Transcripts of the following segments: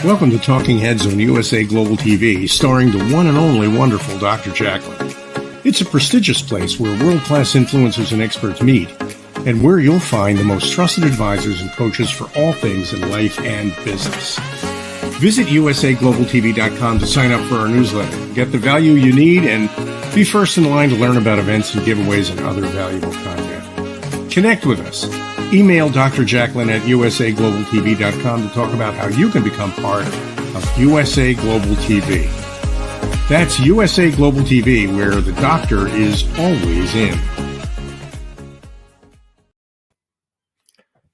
Welcome to Talking Heads on USA Global TV, starring the one and only wonderful Dr. Jacqueline. It's a prestigious place where world-class influencers and experts meet, and where you'll find the most trusted advisors and coaches for all things in life and business. Visit usaglobaltv.com to sign up for our newsletter, get the value you need, and be first in line to learn about events and giveaways and other valuable content. Connect with us. Email Dr. Jacqueline at usaglobaltv.com to talk about how you can become part of USA Global TV. That's USA Global TV, where the doctor is always in.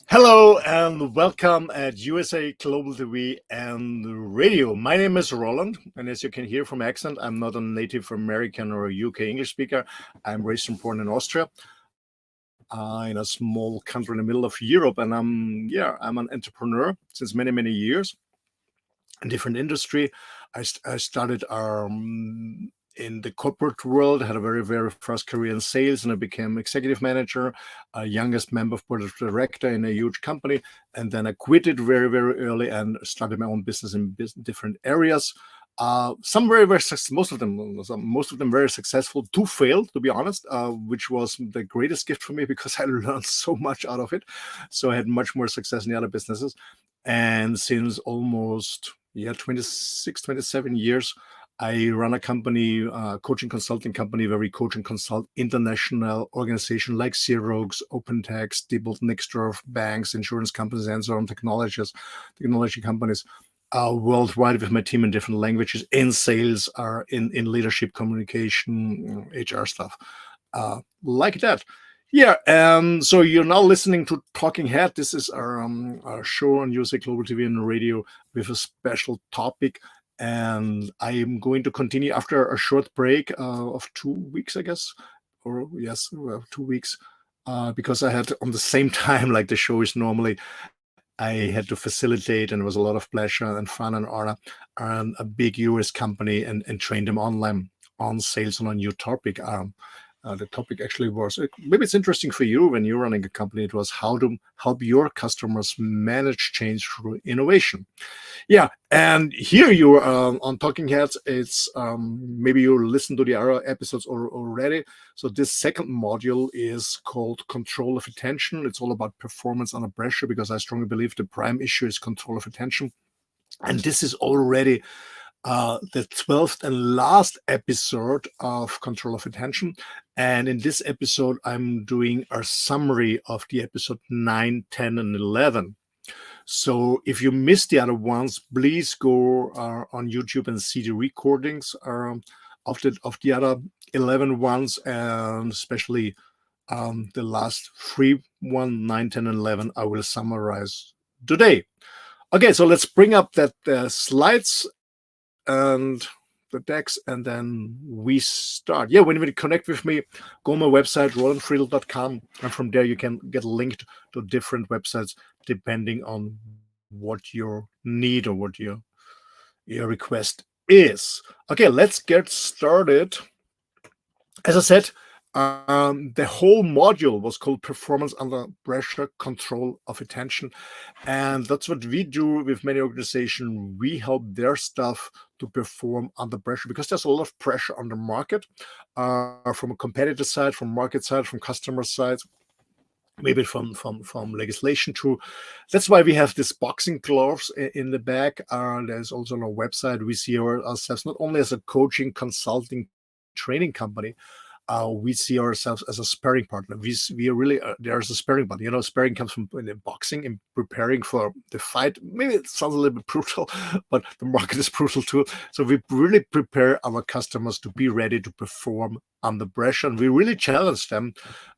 Hello and welcome at USA Global TV and Radio. My name is Roland, and as you can hear from accent, I'm not a Native American or a UK English speaker. I'm raised and born in Austria. In a small country in the middle of Europe, and I'm an entrepreneur since many years in different industry. I started in the corporate world, had a very first career in sales, and I became executive manager, youngest member of board of director in a huge company, and then I quit it very early and started my own business in different areas. Some very successful, most of them very successful. Two failed, to be honest, which was the greatest gift for me because I learned so much out of it. So I had much more success in the other businesses. And since almost 27 years, I run a company, coaching consulting company, where we coach and consult international organizations like Xerox, OpenText, Diebold Nixdorf, banks, insurance companies, and so on, technology companies. Worldwide with my team in different languages, in sales, in leadership, communication, HR stuff, like that. So you're now listening to Talking Head. This is our show on USA Global TV and Radio with a special topic, and I am going to continue after a short break of 2 weeks, I guess, 2 weeks, because I had on the same time like the show is normally. I had to facilitate, and it was a lot of pleasure and fun and honor, and a big US company and train them online on sales on a new topic. The topic actually was, maybe it's interesting for you when you're running a company, it was how to help your customers manage change through innovation. And here you are on Talking Heads. It's maybe you listened to the other episodes already. So this second module is called Control of Attention. It's all about performance under pressure, because I strongly believe the prime issue is control of attention. And this is already the 12th and last episode of Control of Attention. And in this episode, I'm doing a summary of the episode 9, 10, and 11. So if you missed the other ones, please go on YouTube and see the recordings of the other 11 ones, and especially the last 3, 1, 9, 10, and 11, I will summarize today. Okay, so let's bring up that slides and the decks, and then we start. When you connect with me, go on my website, rolandfriedl.com, and from there you can get linked to different websites depending on what your need or what your request is. Okay, let's get started. As I said, the whole module was called Performance Under Pressure, Control of Attention. And that's what we do with many organizations. We help their staff to perform under pressure, because there's a lot of pressure on the market, from a competitor side, from market side, from customer side, maybe from legislation too. That's why we have these boxing gloves in the back. There's also on our website, we see ourselves not only as a coaching, consulting, training company, we see ourselves as a sparring partner. We are really there's a sparring partner. Sparring comes from boxing and preparing for the fight. Maybe it sounds a little bit brutal, but the market is brutal too. So we really prepare our customers to be ready to perform under pressure, and we really challenge them,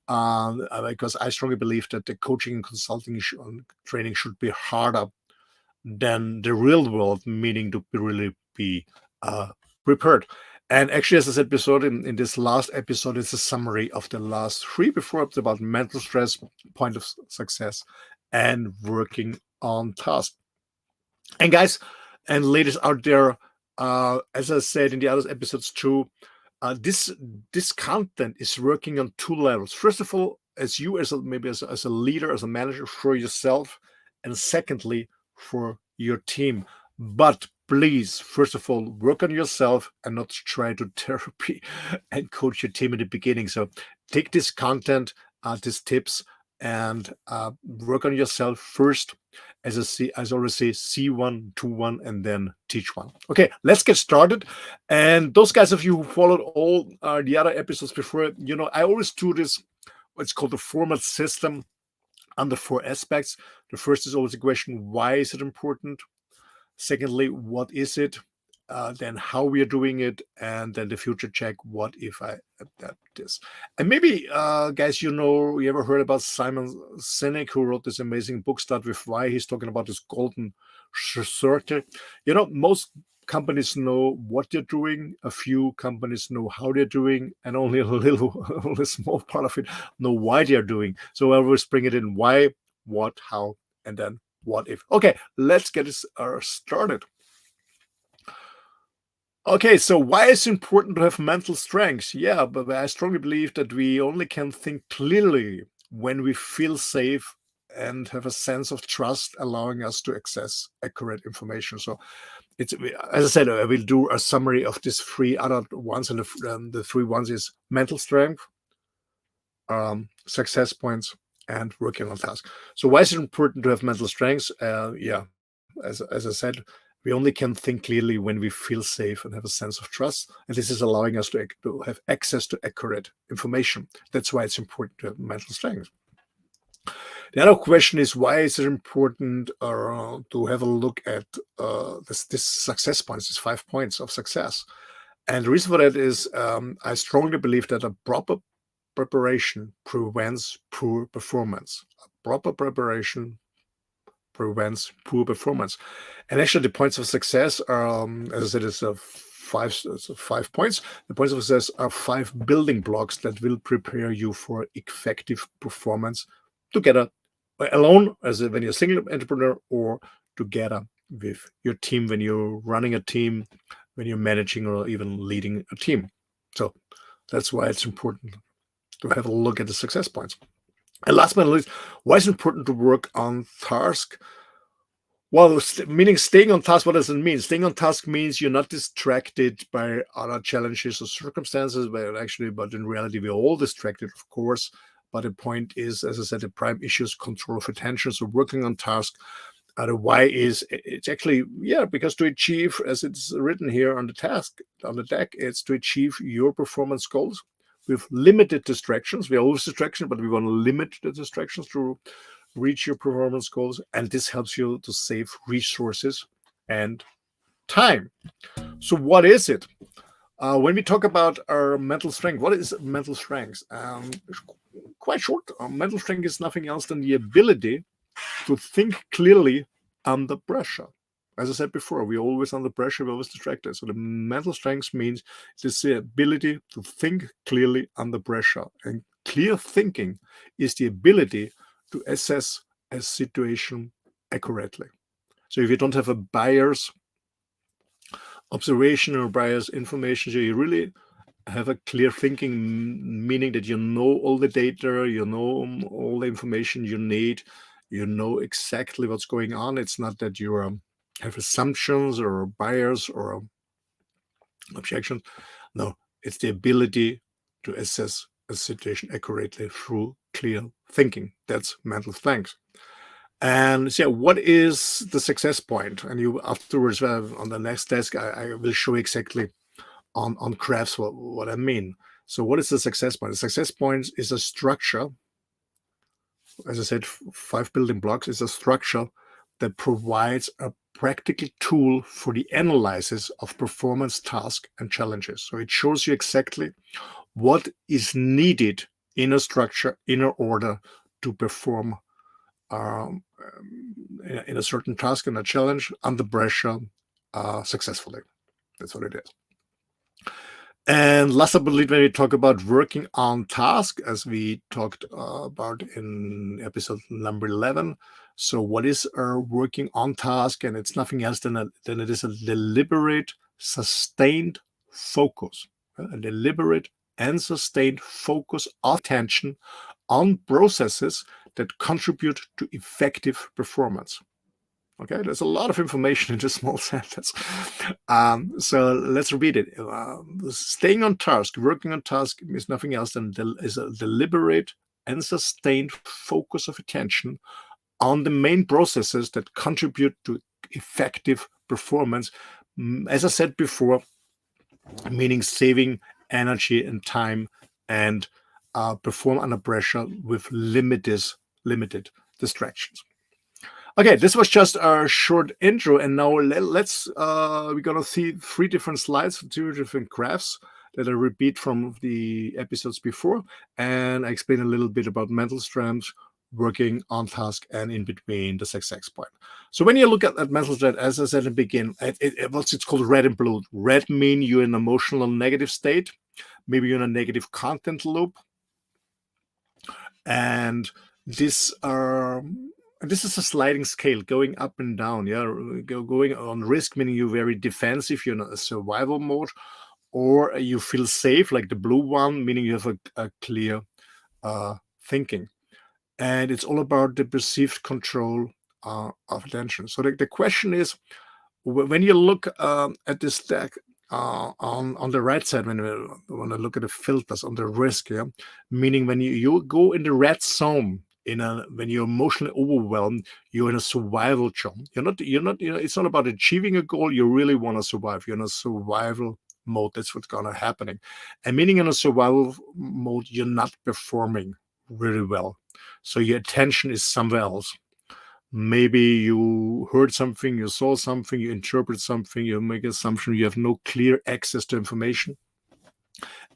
because I strongly believe that the coaching and consulting training should be harder than the real world, meaning to really be prepared. And actually, as I said before, in this last episode, it's a summary of the last 3. Before, it's about mental stress, point of success, and working on task. And guys and ladies out there, as I said in the other episodes too, this content is working on 2 levels. First of all, as you as a leader, as a manager, for yourself, and secondly, for your team. But please, first of all, work on yourself and not try to therapy and coach your team in the beginning. So take this content, these tips, and work on yourself first. As I always say, see one, do one, and then teach one. Okay, let's get started. And those guys of you who followed all the other episodes before, I always do this, what's called the format system under 4 aspects. The first is always the question, why is it important? Secondly, what is it? Then how we are doing it, and then the future check. What if I adapt this? And maybe, guys, you ever heard about Simon Sinek, who wrote this amazing book, Start With Why? He's talking about this golden circle. Most companies know what they're doing. A few companies know how they're doing, and only only a small part of it know why they're doing. So I always bring it in: why, what, how, and then what if. Okay, let's get this started. Okay, so why is it important to have mental strength? Yeah, but I strongly believe that we only can think clearly when we feel safe and have a sense of trust, allowing us to access accurate information. So it's, as I said, I will do a summary of these 3 other ones, and the 3 ones is mental strength, success points, and working on tasks. So why is it important to have mental strength? Yeah, as I said, we only can think clearly when we feel safe and have a sense of trust. And this is allowing us to have access to accurate information. That's why it's important to have mental strength. The other question is, why is it important to have a look at this success points, these 5 points of success? And the reason for that is I strongly believe that a proper preparation prevents poor performance. A proper preparation prevents poor performance. And actually, the points of success are, as I said, it's 5 points. The points of success are 5 building blocks that will prepare you for effective performance together, alone, when you're a single entrepreneur, or together with your team when you're running a team, when you're managing or even leading a team. So that's why it's important to have a look at the success points. And last but not least, why is it important to work on task? Well, meaning staying on task, what does it mean? Staying on task means you're not distracted by other challenges or circumstances, but in reality, we're all distracted, of course. But the point is, as I said, the prime issue is control of attention. So working on task. The why is, it's actually, because to achieve, as it's written here on the deck, it's to achieve your performance goals with limited distractions. We are always distractions, but we want to limit the distractions to reach your performance goals. And this helps you to save resources and time. So what is it? When we talk about our mental strength, what is mental strength? Quite short. Mental strength is nothing else than the ability to think clearly under pressure. As I said before, we're always under pressure, we're always distracted. So the mental strength means it's the ability to think clearly under pressure. And clear thinking is the ability to assess a situation accurately. So if you don't have a bias observation or bias information, so you really have a clear thinking, meaning that you know all the data, you know all the information you need, you know exactly what's going on. It's not that you have assumptions or bias or objections. No, it's the ability to assess a situation accurately through clear thinking. That's mental strength. And so, what is the success point? And you afterwards, on the next desk, I will show exactly on graphs what I mean. So what is the success point? The success point is a structure. As I said, 5 building blocks is a structure that provides a practical tool for the analysis of performance tasks and challenges. So it shows you exactly what is needed in a structure, in order to perform in a certain task and a challenge under pressure successfully. That's what it is. And last but not least, when we talk about working on task, as we talked about in episode number 11. So what is our working on task? And it's nothing else than it is a deliberate, sustained focus. A deliberate and sustained focus of attention on processes that contribute to effective performance. Okay, there's a lot of information in this small sentence. So let's repeat it. Staying on task, working on task is nothing else than is a deliberate and sustained focus of attention on the main processes that contribute to effective performance. As I said before, meaning saving energy and time and perform under pressure with limited distractions. Okay, this was just a short intro, and now we're gonna see 3 different slides, 2 different graphs that I repeat from the episodes before, and I explain a little bit about mental strength, working on task, and in between the success point. So when you look at mental strength, as I said in the beginning, it's called red and blue. Red mean you're in an emotional negative state, maybe you're in a negative content loop, and this this is a sliding scale going up and down. Yeah, going on risk, meaning you're very defensive, you're in a survival mode, or you feel safe, like the blue one, meaning you have a clear thinking. And it's all about the perceived control of attention. So the question is, when you look at this stack on the right side, when you want to look at the filters on the risk, yeah, meaning when you go in the red zone, when you're emotionally overwhelmed, you're in a survival zone. It's not about achieving a goal. You really want to survive. You're in a survival mode. That's what's gonna happening. And meaning in a survival mode, you're not performing really well. So your attention is somewhere else. Maybe you heard something, you saw something, you interpret something, you make an assumption, you have no clear access to information,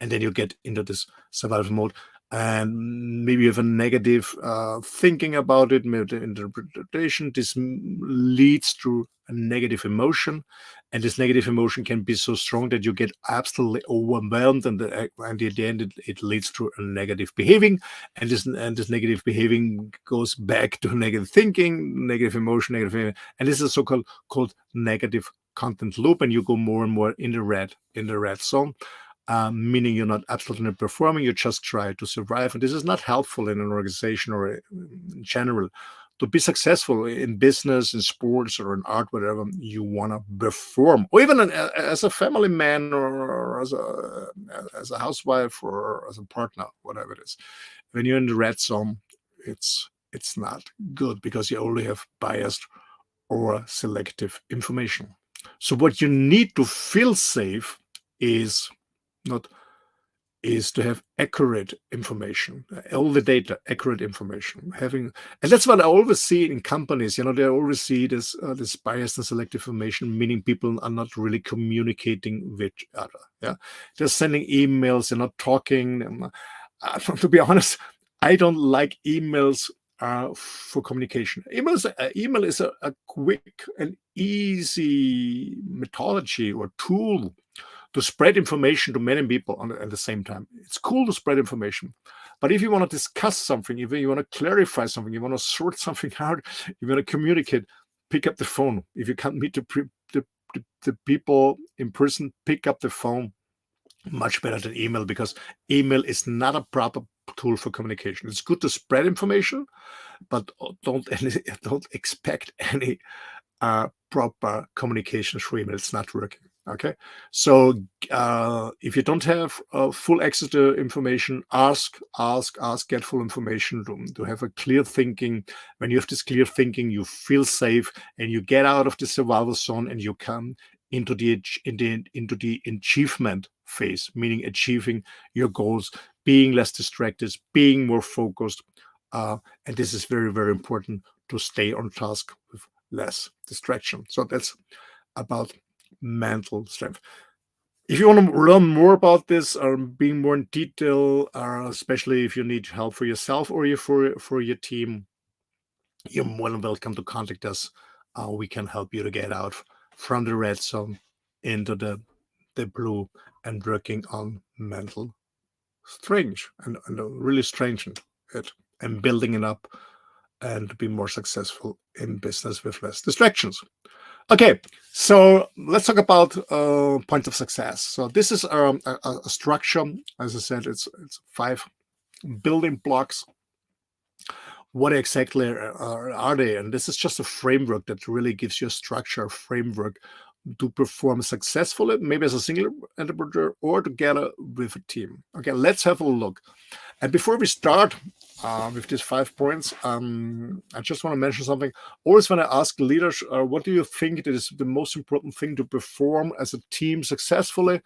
and then you get into this survival mode. And maybe you have a negative thinking about it, maybe the interpretation. This leads to a negative emotion, and this negative emotion can be so strong that you get absolutely overwhelmed, and at the end it leads to a negative behaving, and this negative behaving goes back to negative thinking, negative emotion, negative behavior. And this is a so-called negative content loop, and you go more and more in the red zone. Meaning you're not absolutely not performing, you just try to survive. And this is not helpful in an organization or in general. To be successful in business, in sports, or in art, whatever, you want to perform. Or even as a family man, or as a housewife, or as a partner, whatever it is. When you're in the red zone, it's not good, because you only have biased or selective information. So what you need to feel safe is to have accurate information, all the data, accurate information. And that's what I always see in companies. They always see this biased and selective information, meaning people are not really communicating with each other. Yeah, they're sending emails, they're not talking. To be honest, I don't like emails for communication. Email is a quick and easy methodology or tool to spread information to many people at the same time. It's cool to spread information. But if you want to discuss something, if you want to clarify something, you want to sort something out, you want to communicate, pick up the phone. If you can't meet the people in person, pick up the phone. Much better than email, because email is not a proper tool for communication. It's good to spread information, but don't expect any proper communication through email. It's not working. Okay, so if you don't have full access to information, ask, get full information to have a clear thinking. When you have this clear thinking, you feel safe, and you get out of the survival zone, and you come into the achievement phase, meaning achieving your goals, being less distracted, being more focused, and this is very, very important to stay on task with less distraction. So that's about mental strength. If you want to learn more about this, or being more in detail, especially if you need help for yourself or for your team, you're more than welcome to contact us. We can help you to get out from the red zone into the blue, and working on mental strength and really strengthen it and building it up, and to be more successful in business with less distractions. Okay, so let's talk about points of success. So this is a structure. As I said, it's 5 building blocks what exactly are they? And this is just a framework that really gives you a structure, a framework to perform successfully, maybe as a single entrepreneur or together with a team. Okay, let's have a look. And before we start with these 5 points, I just want to mention something. Always when I ask leaders, what do you think is the most important thing to perform as a team successfully?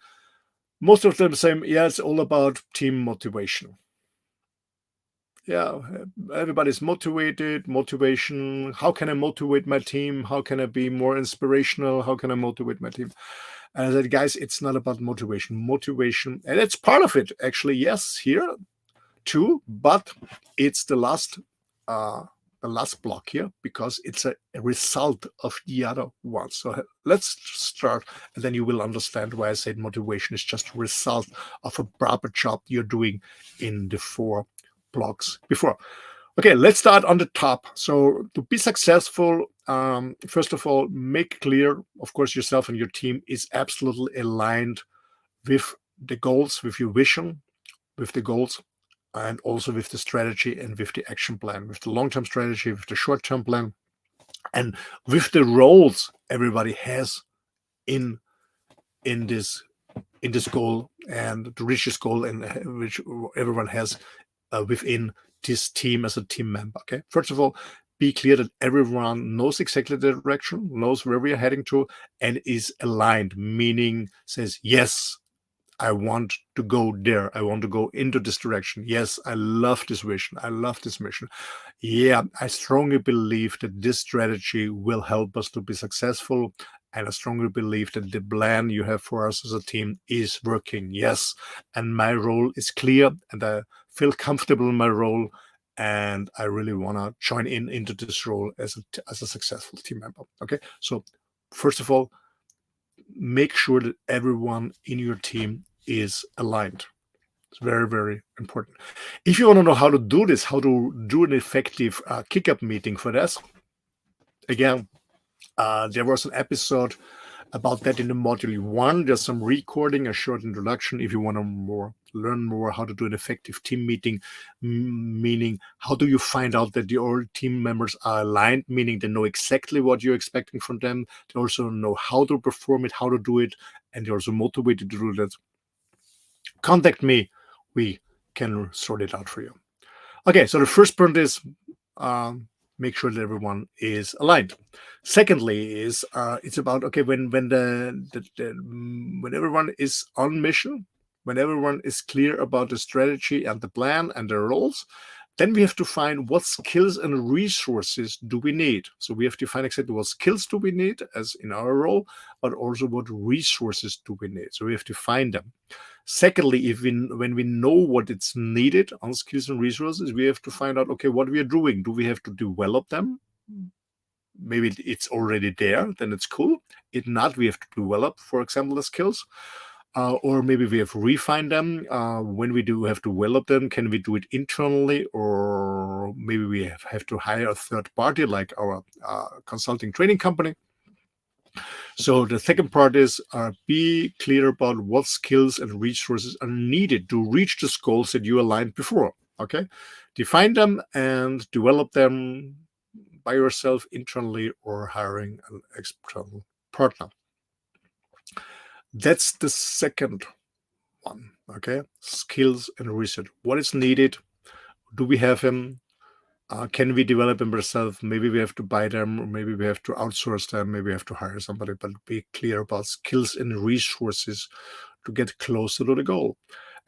Most of them say, yeah, it's all about team motivation. Yeah, everybody's motivation. How can I motivate my team? How can I be more inspirational? How can I motivate my team? And I said, guys, it's not about motivation, and it's part of it actually, yes, here too, but it's the last block here, because it's a result of the other one. So let's start, and then you will understand why I said motivation is just a result of a proper job you're doing in the 4 blocks before. Okay, let's start on the top. So to be successful, first of all, make clear, of course, yourself and your team is absolutely aligned with the goals, with your vision, with the goals, and also with the strategy and with the action plan, with the long-term strategy, with the short-term plan, and with the roles everybody has in this goal, and to reach this goal, and which everyone has within this team as a team member. Okay, first of all, be clear that everyone knows exactly the direction, knows where we are heading to, and is aligned, meaning says, yes, I want to go there. I want to go into this direction. Yes, I love this vision. I love this mission. Yeah, I strongly believe that this strategy will help us to be successful. And I strongly believe that the plan you have for us as a team is working. Yes. And my role is clear, and I feel comfortable in my role. And I really want to join into this role as a successful team member. Okay. So first of all, make sure that everyone in your team is aligned. It's very, very important. If you want to know how to do this, how to do an effective kick-up meeting for this, again, there was an episode about that in the module 1. There's some recording, a short introduction. If you want to learn more how to do an effective team meeting, meaning how do you find out that your team members are aligned, meaning they know exactly what you're expecting from them. They also know how to perform it, how to do it, and they're also motivated to do that. Contact me. We can sort it out for you. Okay, so the first point is make sure that everyone is aligned. Secondly, is it's about, okay, when everyone is on mission, when everyone is clear about the strategy and the plan and the roles, then we have to find what skills and resources do we need. So we have to find exactly what skills do we need as in our role, but also what resources do we need. So we have to find them. Secondly, when we know what it's needed on skills and resources, we have to find out, okay, what we are doing. Do we have to develop them? Maybe it's already there, then it's cool. If not, we have to develop, for example, the skills. Or maybe we have refined them. When we do have to develop them, can we do it internally, or maybe we have to hire a third party like our consulting training company? So the second part is be clear about what skills and resources are needed to reach the goals that you aligned before. Okay, define them and develop them by yourself internally or hiring an external partner. That's the second one. Okay, skills and research. What is needed? Do we have them? Can we develop them ourselves? Maybe we have to buy them, or maybe we have to outsource them. Maybe we have to hire somebody, but be clear about skills and resources to get closer to the goal.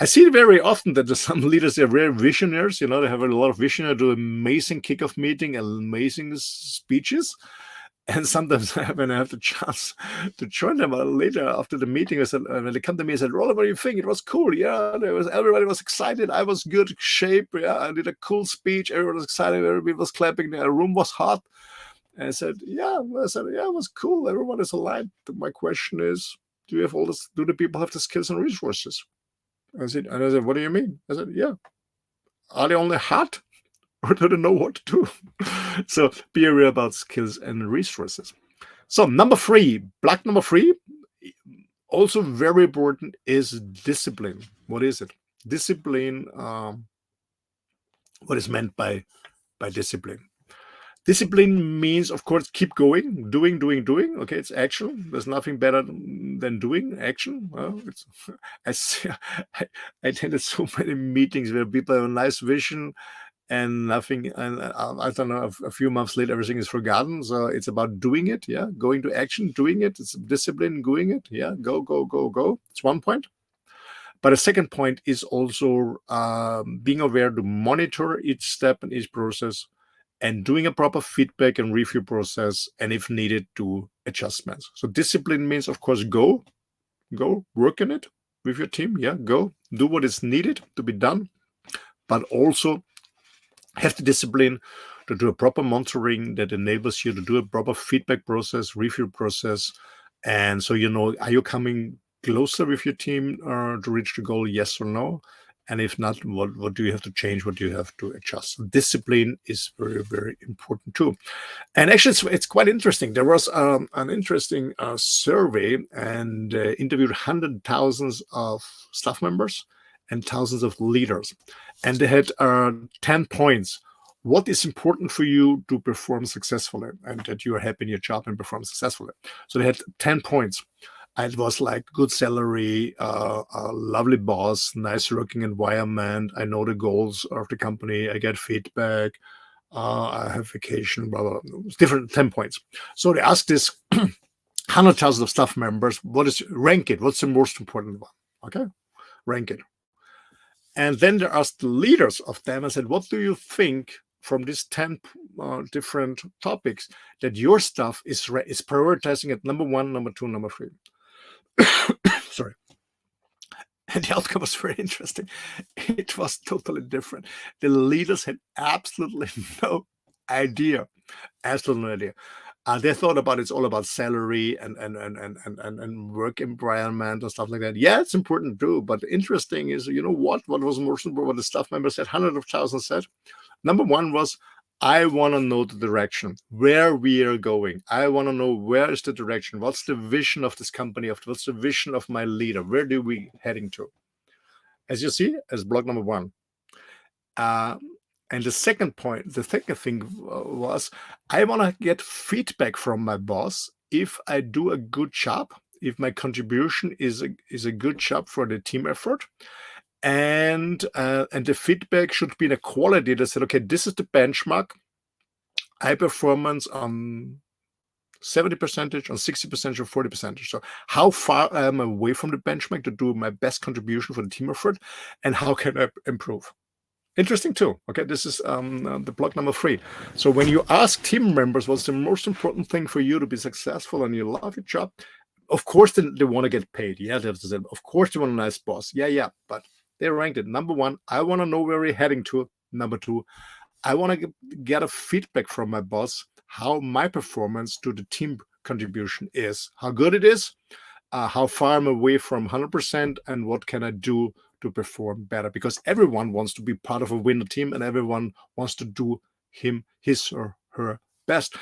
I see it very often that some leaders are very visionaries. They have a lot of vision, they do amazing kickoff meeting and amazing speeches. And sometimes when I have the chance to join them later after the meeting, I said, when they come to me, I said, Roland, what do you think? It was cool. Yeah, everybody was excited. I was good shape. Yeah, I did a cool speech. Everyone was excited. Everybody was clapping. The room was hot. And I said, yeah, it was cool. Everyone is aligned. My question is, do you have all this? Do the people have the skills and resources? I said, what do you mean? I said, yeah. Are they only hot? Or do they know what to do? So be aware about skills and resources. So block number 3, also very important, is discipline. What is it? Discipline, what is meant by by discipline. Discipline means, of course, keep going, doing. Okay, it's action. There's nothing better than doing action. Well, it's, I, see, I attended so many meetings where people have a nice vision and nothing, and I don't know, a few months later, everything is forgotten. So it's about doing it, yeah, going to action, doing it. It's discipline, doing it, yeah, go. It's one point. But a second point is also being aware to monitor each step and each process and doing a proper feedback and review process, and if needed, do adjustments. So discipline means, of course, go, work on it with your team. Yeah, go, do what is needed to be done, but also have the discipline to do a proper monitoring that enables you to do a proper feedback process, review process. And so, are you coming closer with your team to reach the goal, yes or no? And if not, what do you have to change? What do you have to adjust? So discipline is very, very important too. And actually, it's quite interesting. There was an interesting survey and interviewed hundreds of thousands of staff members and thousands of leaders. And they had 10 points. What is important for you to perform successfully and that you are happy in your job and perform successfully? So they had 10 points. It was like good salary, a lovely boss, nice working environment. I know the goals of the company. I get feedback. I have vacation, blah, blah, blah. It's different 10 points. So they asked this 100,000 of staff members, rank it? What's the most important one? Okay, rank it. And then they asked the leaders of them and said, what do you think from these 10 different topics that your staff is prioritizing at number 1, number 2, number 3? Sorry. And the outcome was very interesting. It was totally different. The leaders had absolutely no idea. Absolutely no idea. They thought about it's all about salary and work environment and stuff like that. Yeah, it's important too. But interesting is, what was most important? What the staff members said, hundreds of thousands said. Number 1 was, I want to know the direction, where we are going. I want to know where is the direction. What's the vision of this company? What's the vision of my leader? Where do we heading to? As you see, as block number 1. And the second thing was, I want to get feedback from my boss if I do a good job, if my contribution is a good job for the team effort. And the feedback should be in a quality that said, okay, this is the benchmark. High performance on 70%, on 60%, or 40%. So how far I am away from the benchmark to do my best contribution for the team effort, and how can I improve? Interesting too. Okay, this is the block number 3. So when you ask team members what's the most important thing for you to be successful and you love your job, of course they want to get paid. Yeah, of course they want a nice boss. Yeah, but they ranked it. Number 1, I want to know where we're heading to. Number 2, I want to get a feedback from my boss how my performance to the team contribution is, how good it is, how far I'm away from 100%, and what can I do to perform better, because everyone wants to be part of a winner team and everyone wants to do his or her best.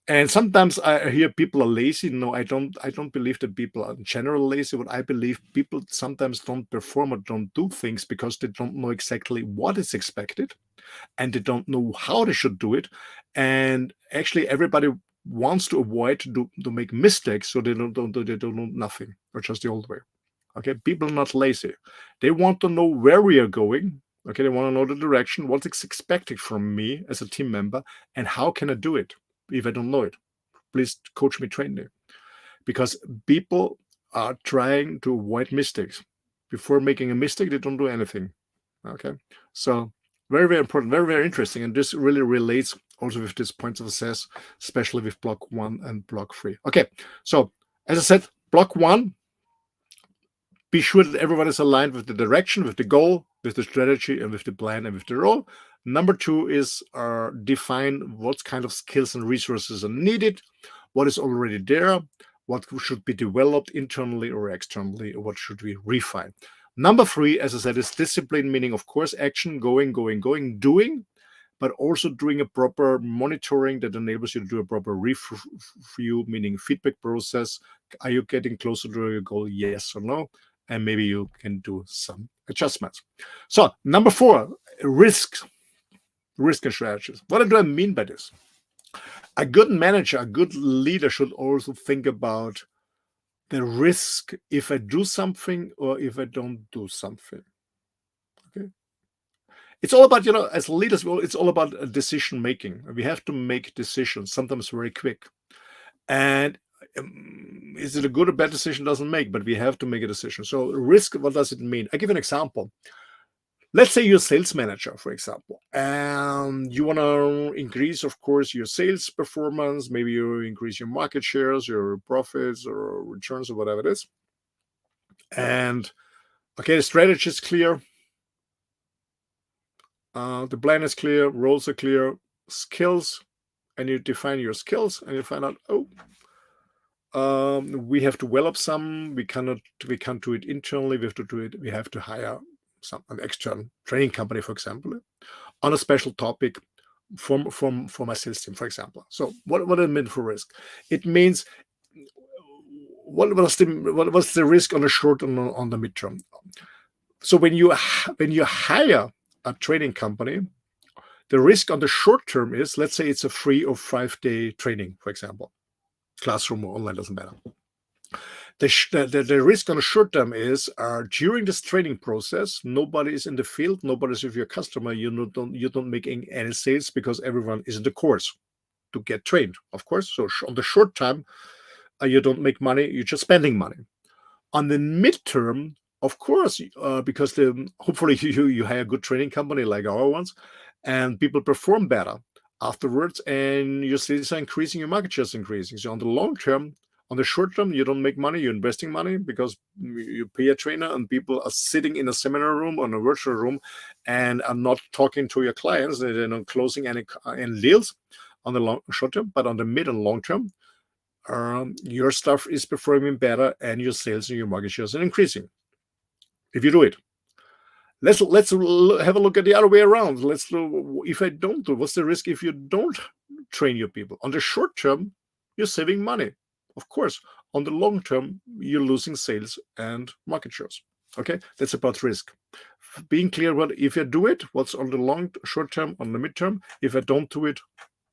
And sometimes I hear people are lazy. No, I don't believe that people are in general lazy. What I believe, people sometimes don't perform or don't do things because they don't know exactly what is expected and they don't know how they should do it. And actually everybody wants to avoid to make mistakes, so they don't know nothing, or just the old way. Okay, people are not lazy. They want to know where we are going. Okay, they want to know the direction, what's expected from me as a team member, and how can I do it if I don't know it. Please coach me, train me. Because people are trying to avoid mistakes. Before making a mistake, they don't do anything. Okay, so very, very important, very, very interesting. And this really relates also with these points of success, especially with block 1 and block 3. Okay, so as I said, block 1, be sure that everyone is aligned with the direction, with the goal, with the strategy, and with the plan, and with the role. Number 2 is define what kind of skills and resources are needed, what is already there, what should be developed internally or externally, or what should we refine. Number 3, as I said, is discipline, meaning, of course, action, going, doing, but also doing a proper monitoring that enables you to do a proper review, meaning feedback process. Are you getting closer to your goal, yes or no? And maybe you can do some adjustments. So number 4, risks. risk and strategies. What do I mean by this? A good manager, a good leader should also think about the risk if I do something or if I don't do something. Okay. It's all about, as leaders, it's all about decision making. We have to make decisions, sometimes very quick. And is it a good or bad decision? Doesn't make, but we have to make a decision. So risk, what does it mean? I give an example. Let's say you're a sales manager, for example, and you want to increase, of course, your sales performance. Maybe you increase your market shares, your profits or returns or whatever it is. And okay, the strategy is clear. The plan is clear, roles are clear, skills, and you define your skills and you find out, we have to develop some, we can't do it internally, we have to hire an external training company, for example, on a special topic for my sales team, for example. So what does it mean for risk? It means what's the risk on the short and on the midterm? So when you hire a training company, the risk on the short term is, let's say it's a 3 or 5 day training, for example, classroom or online, doesn't matter. The risk on the short term is during this training process, nobody is in the field, nobody's with your customer. You don't make any sales because everyone is in the course to get trained, of course. So on the short term, you don't make money, you're just spending money. On the midterm, of course, because hopefully you hire a good training company like our ones, and people perform better afterwards, and your sales are increasing, your market share is increasing. So on the long term, on the short term, you don't make money, you're investing money because you pay a trainer and people are sitting in a seminar room or in a virtual room and are not talking to your clients. They're not closing any deals on the short term, but on the mid and long term, your stuff is performing better and your sales and your market shares are increasing. If you do it. Let's have a look at the other way around. If I don't do, what's the risk if you don't train your people? On the short term, you're saving money. Of course, on the long term, you're losing sales and market shares. Okay, that's about risk. Being clear about if I do it, what's on the short term, on the midterm. If I don't do it,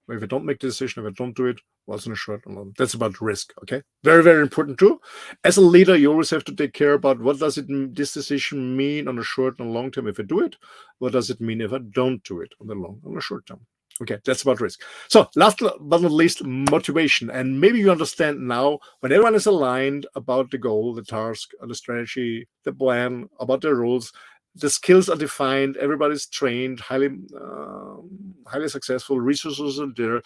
or if I don't make the decision, if I don't do it, what's in the short and long. That's about risk. Okay, very, very important too. As a leader, you always have to take care about what does this decision mean on the short and long term. If I do it, what does it mean if I don't do it on the short term? Okay, that's about risk. So last but not least, motivation. And maybe you understand now, when everyone is aligned about the goal, the task, the strategy, the plan, about the rules, the skills are defined, everybody's trained, highly successful, resources are there.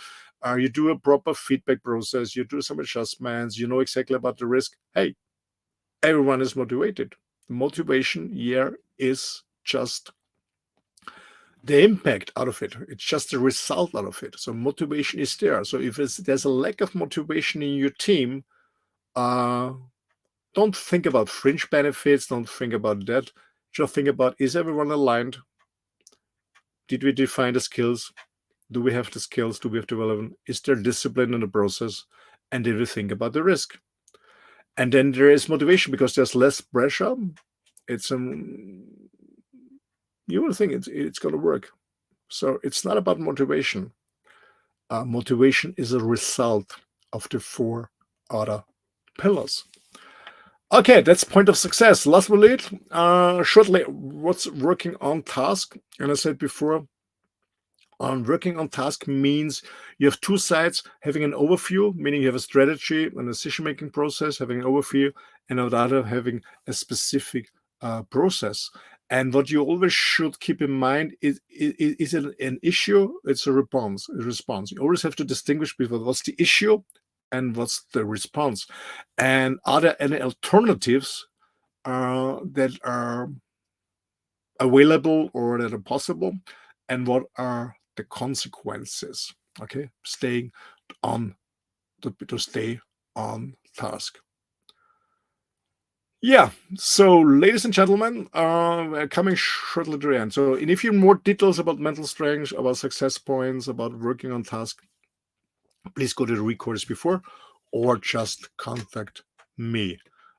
You do a proper feedback process, you do some adjustments, you know exactly about the risk. Hey, everyone is motivated. The motivation here is just the impact out of it. It's just the result out of it. So motivation is there. So if there's a lack of motivation in your team, don't think about fringe benefits. Don't think about that. Just think about, is everyone aligned? Did we define the skills? Do we have the skills? Do we have the relevant? Is there discipline in the process? And did we think about the risk? And then there is motivation because there's less pressure. It's you will think it's going to work. So it's not about motivation. Motivation is a result of the 4 other pillars. Okay, that's point of success. Last but not least, shortly, what's working on task? And I said before, working on task means you have 2 sides, having an overview, meaning you have a strategy and a decision-making process, having an overview, and on the other, having a specific process. And what you always should keep in mind is it an issue? It's a response. You always have to distinguish between what's the issue and what's the response. And are there any alternatives that are available or that are possible? And what are the consequences? Okay, stay on task. Yeah, so ladies and gentlemen, we're coming shortly to the end. So if you need more details about mental strength, about success points, about working on task, please go to the recordings before or just contact me.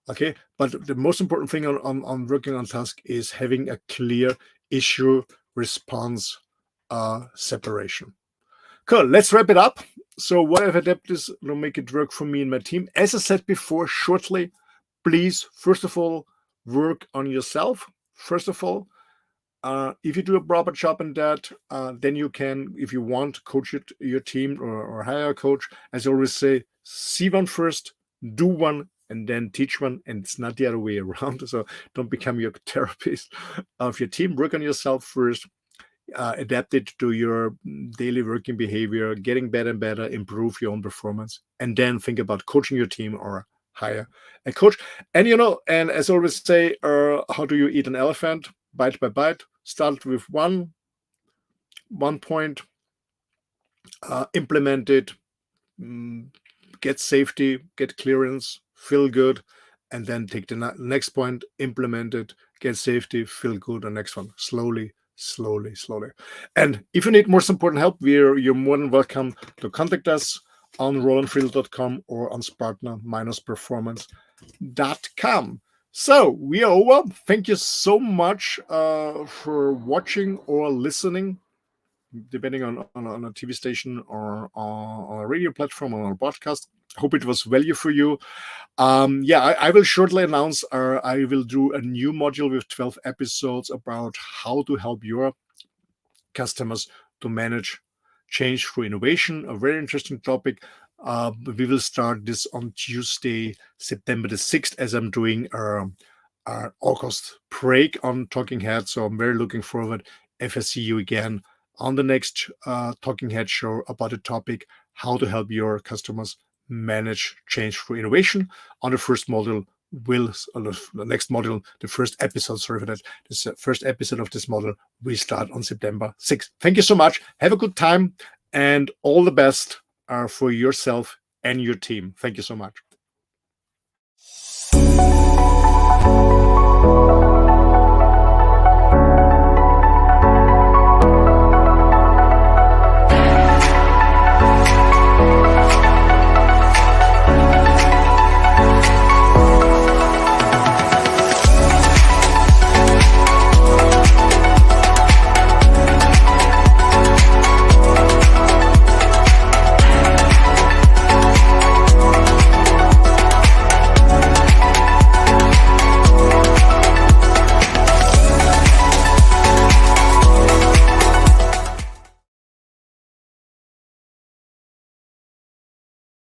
Okay, but the most important thing on working on task is having a clear issue response separation. Cool. Let's wrap it up. So what I've adapted is to make it work for me and my team. As I said before, shortly, please, first of all, work on yourself. First of all, if you do a proper job in that, then you can, if you want, coach your team or hire a coach. As I always say, see one first, do one, and then teach one. And it's not the other way around. So don't become your therapist of your team. Work on yourself first. Adapt it to your daily working behavior, getting better and better, improve your own performance, and then think about coaching your team or hire a coach. And and as I always say, how do you eat an elephant? Bite by bite. Start with one point, implement it, get safety, get clearance, feel good, and then take the next point, implement it, get safety, feel good, the next one, slowly. And if you need more support and help, you're more than welcome to contact us on rolandfriedl.com or on spartner-performance.com. So we are over. Thank you so much for watching or listening, depending on a TV station or on a radio platform or on a podcast. Hope it was value for you. I will shortly announce I will do a new module with 12 episodes about how to help your customers to manage change through innovation. A very interesting topic. We will start this on Tuesday, September the 6th, as I'm doing our August break on Talking Head. So I'm very looking forward if I see you again on the next Talking Head show about the topic, how to help your customers manage change through innovation. On the first module, the next module, the first episode, sorry for that, this first episode of this module will start on September 6th. Thank you so much. Have a good time and all the best for yourself and your team. Thank you so much.